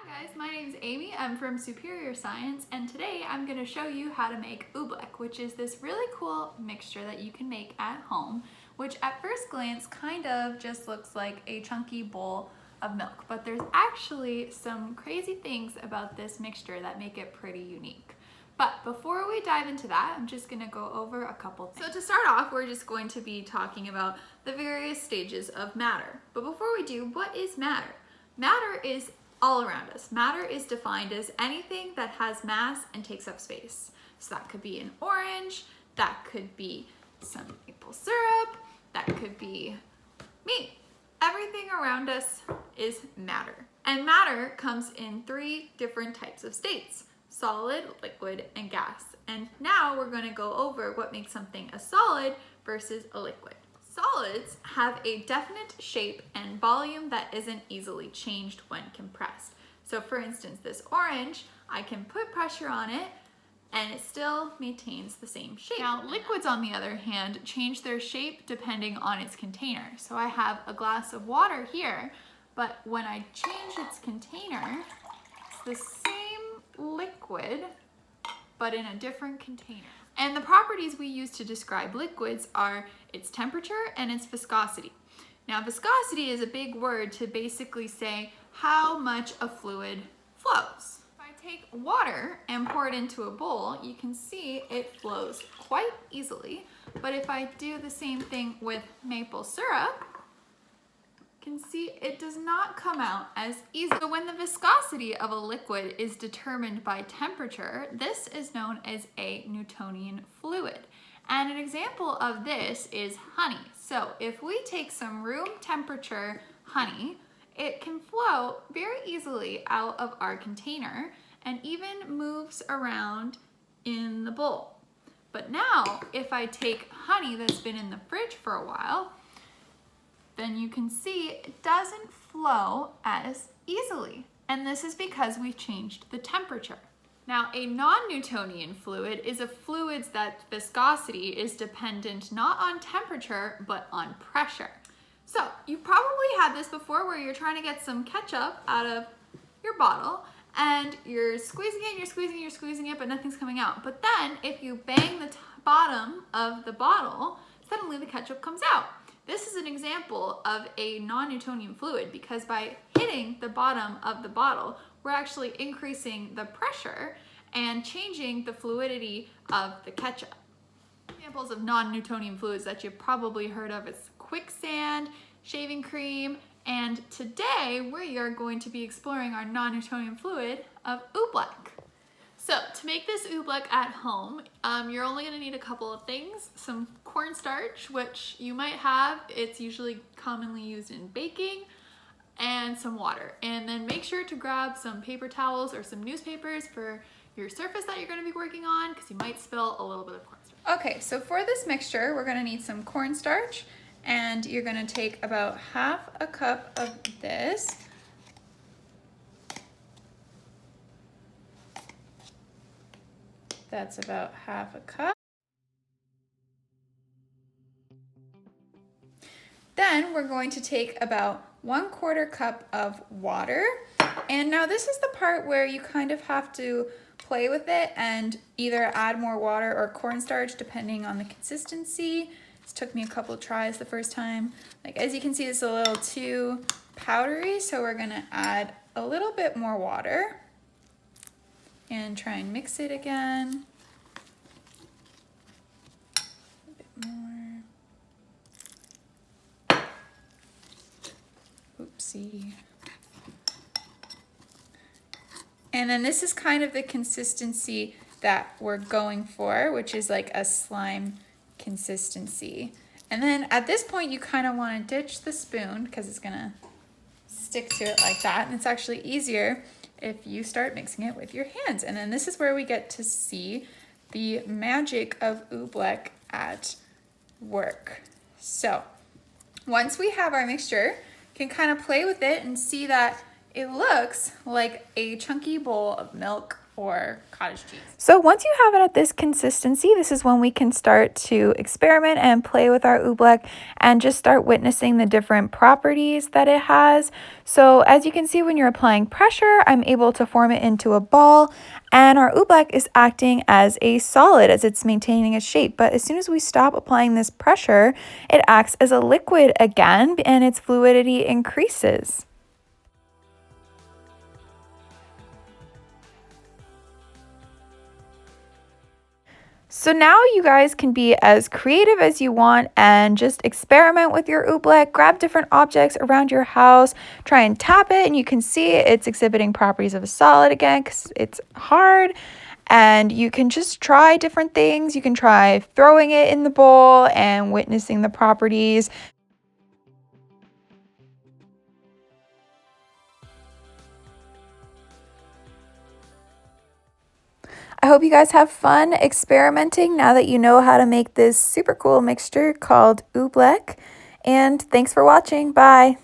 Hi guys, my name is Amy. I'm from Superior Science, and today I'm going to show you how to make Oobleck, which is this really cool mixture that you can make at home, which at first glance kind of just looks like a chunky bowl of milk, but there's actually some crazy things about this mixture that make it pretty unique. But before we dive into that, I'm just going to go over a couple things. So to start off, we're just going to be talking about the various stages of matter. But before we do, what is matter? Matter is all around us. Matter is defined as anything that has mass and takes up space. So that could be an orange, that could be some maple syrup, that could be me. Everything around us is matter. And matter comes in three different types of states: solid, liquid, and gas. And now we're going to go over what makes something a solid versus a liquid. Solids have a definite shape and volume that isn't easily changed when compressed. So for instance, this orange, I can put pressure on it and it still maintains the same shape. Now, liquids, on the other hand, change their shape depending on its container. So I have a glass of water here, but when I change its container, it's the same liquid, but in a different container. And the properties we use to describe liquids are its temperature and its viscosity. Now, viscosity is a big word to basically say how much a fluid flows. If I take water and pour it into a bowl, you can see it flows quite easily. But if I do the same thing with maple syrup, can see it does not come out as easy. So when the viscosity of a liquid is determined by temperature, this is known as a Newtonian fluid. And an example of this is honey. So if we take some room temperature honey, it can flow very easily out of our container and even moves around in the bowl. But now, if I take honey that's been in the fridge for a while, then you can see it doesn't flow as easily. And this is because we've changed the temperature. Now, a non-Newtonian fluid is a fluid that viscosity is dependent not on temperature, but on pressure. So you've probably had this before where you're trying to get some ketchup out of your bottle and you're squeezing it, you're squeezing it, but nothing's coming out. But then if you bang the bottom of the bottle, suddenly the ketchup comes out. This is an example of a non-Newtonian fluid because by hitting the bottom of the bottle, we're actually increasing the pressure and changing the fluidity of the ketchup. Examples of non-Newtonian fluids that you've probably heard of is quicksand, shaving cream, and today we are going to be exploring our non-Newtonian fluid of Oobleck. So to make this Oobleck at home, you're only going to need a couple of things: some cornstarch, which you might have, it's usually commonly used in baking, and some water. And then make sure to grab some paper towels or some newspapers for your surface that you're going to be working on, because you might spill a little bit of cornstarch. Okay, so for this mixture, we're going to need some cornstarch, and you're going to take about half a cup of this. That's about half a cup. Then we're going to take about 1/4 cup of water. And now this is the part where you kind of have to play with it and either add more water or cornstarch depending on the consistency. This took me a couple of tries the first time. Like, as you can see, it's a little too powdery, so we're gonna add a little bit more water and try and mix it again. A bit more. Oopsie. And then this is kind of the consistency that we're going for, which is like a slime consistency. And then at this point, you kind of want to ditch the spoon because it's gonna stick to it like that. And it's actually easier if you start mixing it with your hands. And then this is where we get to see the magic of Oobleck at work. So once we have our mixture, you can kind of play with it and see that it looks like a chunky bowl of milk or cottage cheese. So once you have it at this consistency, this is when we can start to experiment and play with our oobleck and just start witnessing the different properties that it has. So as you can see, when you're applying pressure, I'm able to form it into a ball, and our oobleck is acting as a solid as it's maintaining its shape. But as soon as we stop applying this pressure, it acts as a liquid again and its fluidity increases. So now you guys can be as creative as you want and just experiment with your oobleck. Grab different objects around your house, try and tap it, and you can see it's exhibiting properties of a solid again because it's hard. And you can just try different things. You can try throwing it in the bowl and witnessing the properties. I hope you guys have fun experimenting now that you know how to make this super cool mixture called Oobleck. And thanks for watching. Bye.